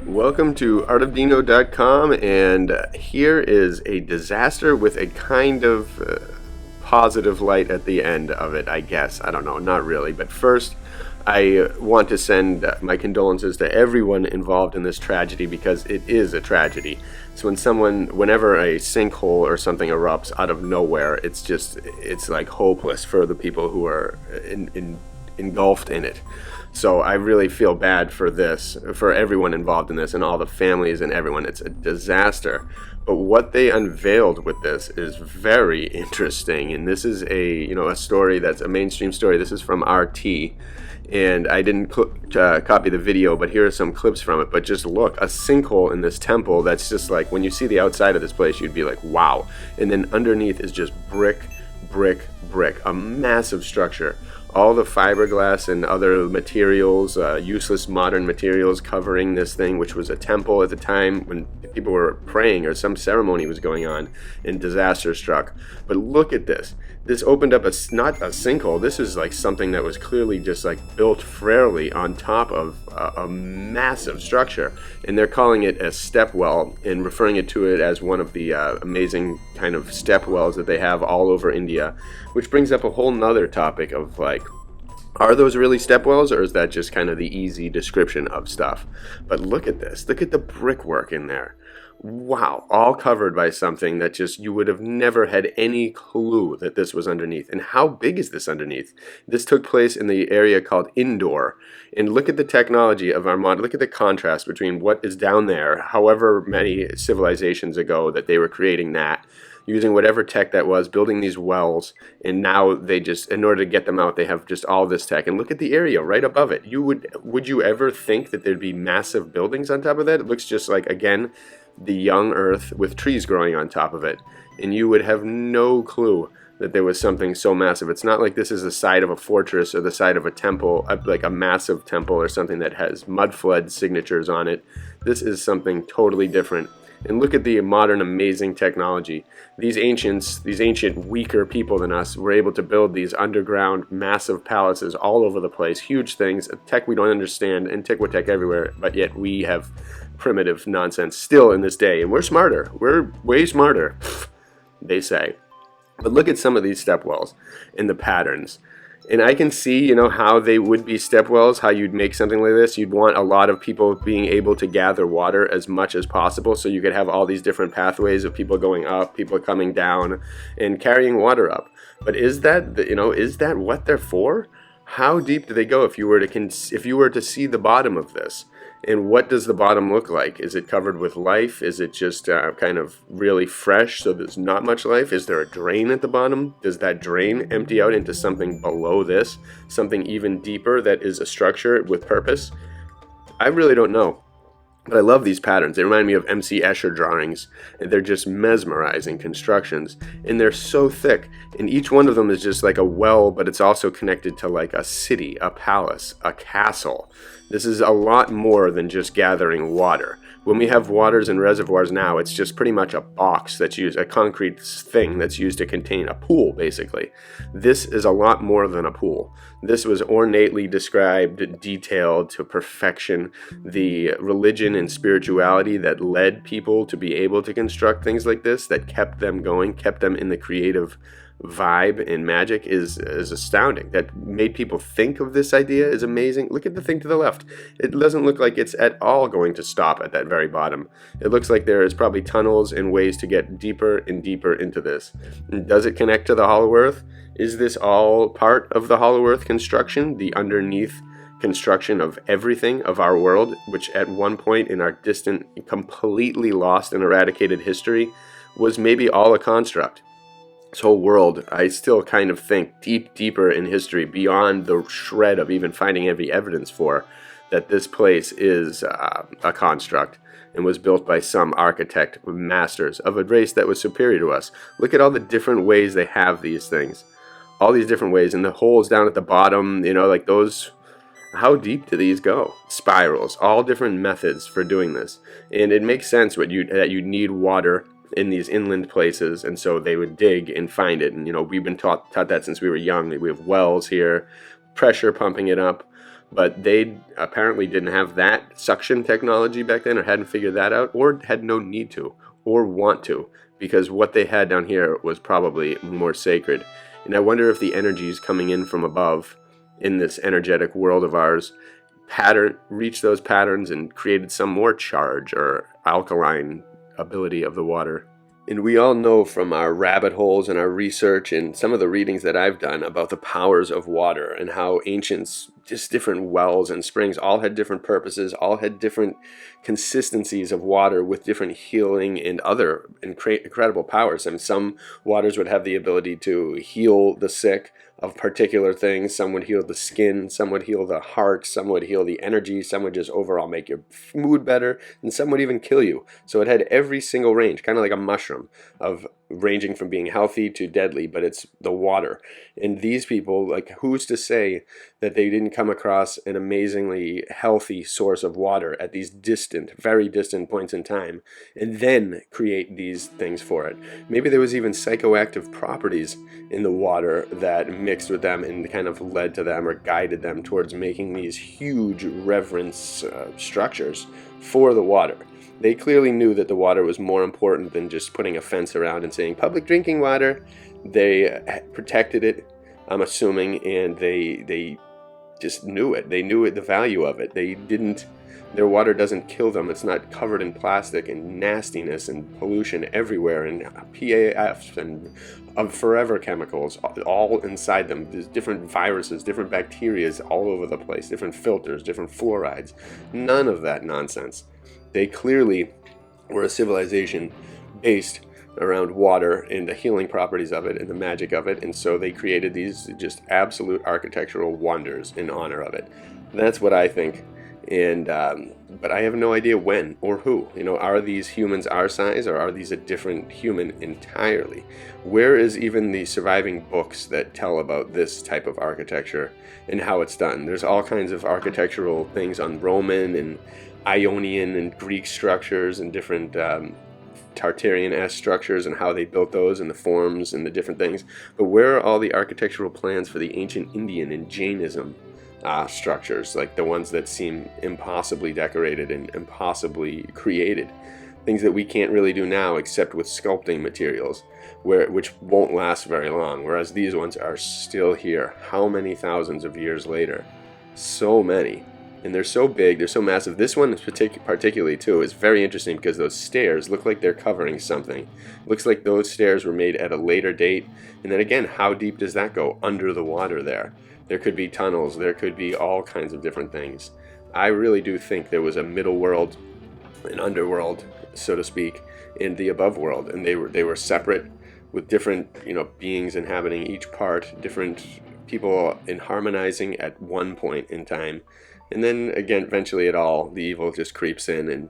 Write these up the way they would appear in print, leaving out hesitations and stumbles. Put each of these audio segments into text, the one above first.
Welcome to artofdino.com, and here is a disaster with a kind of positive light at the end of it, I guess. I don't know, not really. But first, I want to send my condolences to everyone involved in this tragedy because it is a tragedy. So whenever a sinkhole or something erupts out of nowhere, it's like hopeless for the people who are engulfed in it. So I really feel bad for this, for everyone involved in this and all the families and everyone. It's a disaster. But what they unveiled with this is very interesting. And this is a story that's a mainstream story. This is from RT. And I didn't copy the video, but here are some clips from it. But just look, a sinkhole in this temple that's just like, when you see the outside of this place, you'd be like, wow. And then underneath is just brick, brick, brick, a massive structure. All the fiberglass and other materials, useless modern materials covering this thing, which was a temple at the time when people were praying or some ceremony was going on, and disaster struck. But look at this. This opened up not a sinkhole. This is like something that was clearly just like built frailly on top of a massive structure. And they're calling it a step well and referring it to it as one of the amazing kind of step wells that they have all over India, which brings up a whole nother topic of like, are those really step wells, or is that just kind of the easy description of stuff? But look at this. Look at the brickwork in there. Wow, all covered by something that just you would have never had any clue that this was underneath. And how big is this underneath? This took place in the area called Indore. And look at the technology of our modern, look at the contrast between what is down there, however many civilizations ago that they were creating that, using whatever tech that was, building these wells, and now they just, in order to get them out, they have just all this tech. And look at the area right above it. Would you ever think that there'd be massive buildings on top of that? It looks just like, again, the young earth with trees growing on top of it. And you would have no clue that there was something so massive. It's not like this is the side of a fortress or the side of a temple, like a massive temple or something that has mud flood signatures on it. This is something totally different. And look at the modern amazing technology. These ancient weaker people than us were able to build these underground massive palaces all over the place, huge things, tech we don't understand, antiquitech everywhere, but yet we have primitive nonsense still in this day. And we're smarter. We're way smarter, they say. But look at some of these step wells and the patterns. And I can see, how they would be step wells, how you'd make something like this. You'd want a lot of people being able to gather water as much as possible, so you could have all these different pathways of people going up, people coming down, and carrying water up. But is that what they're for? How deep do they go if you were to see the bottom of this? And what does the bottom look like? Is it covered with life? Is it just kind of really fresh, so there's not much life? Is there a drain at the bottom? Does that drain empty out into something below this? Something even deeper that is a structure with purpose? I really don't know. But I love these patterns. They remind me of M.C. Escher drawings. They're just mesmerizing constructions. And they're so thick. And each one of them is just like a well, but it's also connected to like a city, a palace, a castle. This is a lot more than just gathering water. When we have waters and reservoirs now, it's just pretty much a box that's used, a concrete thing that's used to contain a pool, basically. This is a lot more than a pool. This was ornately described, detailed to perfection. The religion and spirituality that led people to be able to construct things like this, that kept them going, kept them in the creative vibe and magic is astounding. That made people think of this idea is amazing. Look at the thing to the left. It doesn't look like it's at all going to stop at that very bottom. It looks like there is probably tunnels and ways to get deeper and deeper into this. Does it connect to the Hollow Earth? Is this all part of the Hollow Earth construction, the underneath construction of everything of our world, which at one point in our distant, completely lost and eradicated history was maybe all a construct? This whole world, I still kind of think deeper in history, beyond the shred of even finding any evidence for, that this place is a construct and was built by some architect masters of a race that was superior to us. Look at all the different ways they have these things. All these different ways, and the holes down at the bottom, like those. How deep do these go? Spirals, all different methods for doing this. And it makes sense that you need water in these inland places, and so they would dig and find it. And we've been taught that since we were young. We have wells here, pressure pumping it up. But they apparently didn't have that suction technology back then, or hadn't figured that out, or had no need to, or want to, because what they had down here was probably more sacred. And I wonder if the energies coming in from above in this energetic world of ours reached those patterns and created some more charge or alkaline ability of the water. And we all know from our rabbit holes and our research and some of the readings that I've done about the powers of water and how ancients, just different wells and springs, all had different purposes, all had different consistencies of water with different healing and other incredible powers. I mean, some waters would have the ability to heal the sick of particular things. Some would heal the skin, some would heal the heart, some would heal the energy, some would just overall make your mood better, and some would even kill you. So it had every single range, kind of like a mushroom, of ranging from being healthy to deadly, but it's the water. And these people, like, who's to say that they didn't come across an amazingly healthy source of water at these distant, very distant points in time, and then create these things for it? Maybe there was even psychoactive properties in the water that mixed with them and kind of led to them or guided them towards making these huge reverence structures for the water. They clearly knew that the water was more important than just putting a fence around and saying public drinking water. They protected it, I'm assuming, and they just knew it. They knew the value of it. Their water doesn't kill them. It's not covered in plastic and nastiness and pollution everywhere and PAFs and forever chemicals all inside them. There's different viruses, different bacteria all over the place, different filters, different fluorides. None of that nonsense. They clearly were a civilization based around water and the healing properties of it and the magic of it, and so they created these just absolute architectural wonders in honor of it. That's what I think. And but I have no idea when or who. Are these humans our size, or are these a different human entirely? Where is even the surviving books that tell about this type of architecture and how it's done? There's all kinds of architectural things on Roman and Ionian and Greek structures and different Tartarian-esque structures and how they built those and the forms and the different things. But where are all the architectural plans for the ancient Indian and Jainism structures, like the ones that seem impossibly decorated and impossibly created? Things that we can't really do now except with sculpting materials, which won't last very long, whereas these ones are still here. How many thousands of years later? So many. And they're so big, they're so massive. This one particularly too is very interesting because those stairs look like they're covering something. Looks like those stairs were made at a later date. And then again, how deep does that go under the water there? There could be tunnels, there could be all kinds of different things. I really do think there was a middle world, an underworld, so to speak, in the above world, and they were separate with different beings inhabiting each part, different people in harmonizing at one point in time. And then again, eventually the evil just creeps in, and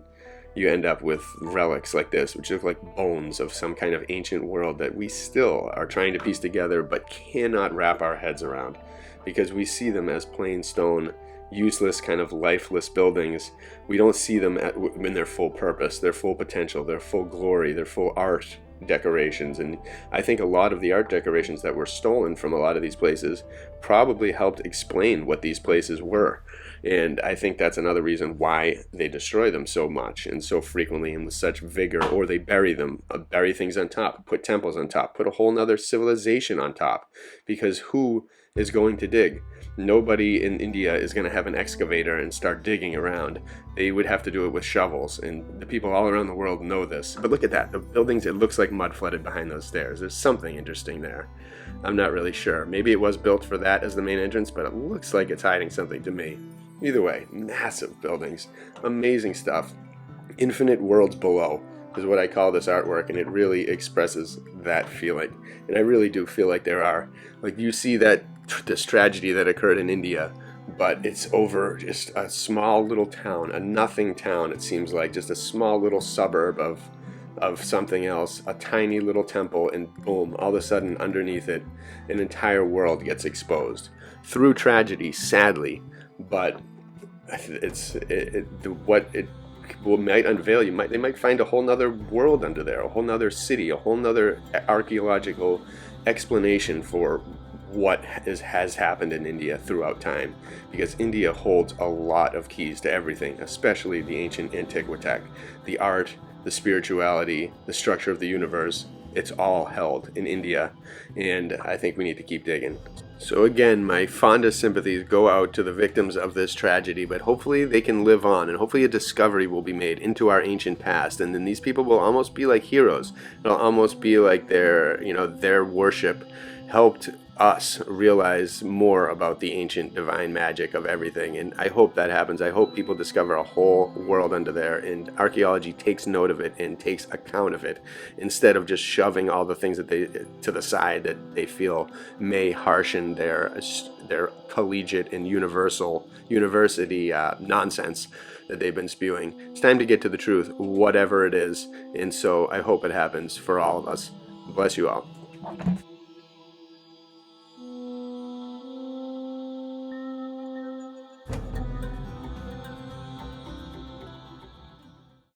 you end up with relics like this, which look like bones of some kind of ancient world that we still are trying to piece together but cannot wrap our heads around, because we see them as plain stone, useless, kind of lifeless buildings. We don't see them in their full purpose, their full potential, their full glory, their full art decorations. And I think a lot of the art decorations that were stolen from a lot of these places probably helped explain what these places were. And I think that's another reason why they destroy them so much and so frequently and with such vigor, or they bury them, bury things on top, put temples on top, put a whole nother civilization on top. Because who is going to dig? Nobody in India is going to have an excavator and start digging around. They would have to do it with shovels, and the people all around the world know this. But look at that. The buildings, it looks like mud flooded behind those stairs. There's something interesting there. I'm not really sure. Maybe it was built for that as the main entrance, but it looks like it's hiding something to me. Either way, massive buildings, amazing stuff. Infinite worlds below is what I call this artwork, and it really expresses that feeling. And I really do feel like there are, like, you see that this tragedy that occurred in India, but it's over just a small little town, a nothing town, it seems like, just a small little suburb of something else, a tiny little temple, and boom, all of a sudden underneath it, an entire world gets exposed. Through tragedy, sadly, but what it might unveil, they might find a whole nother world under there, a whole nother city, a whole nother archaeological explanation for what has happened in India throughout time, because India holds a lot of keys to everything, especially the ancient antiquitech, the art, the spirituality, the structure of the universe. It's all held in India, and I think we need to keep digging. So again, my fondest sympathies go out to the victims of this tragedy, but hopefully they can live on, and hopefully a discovery will be made into our ancient past, and then these people will almost be like heroes. It'll almost be like their worship helped us realize more about the ancient divine magic of everything, and I hope that happens. I hope people discover a whole world under there, and archaeology takes note of it and takes account of it, instead of just shoving all the things that they to the side that they feel may harshen their collegiate and university nonsense that they've been spewing. It's time to get to the truth, whatever it is, and so I hope it happens for all of us. Bless you all.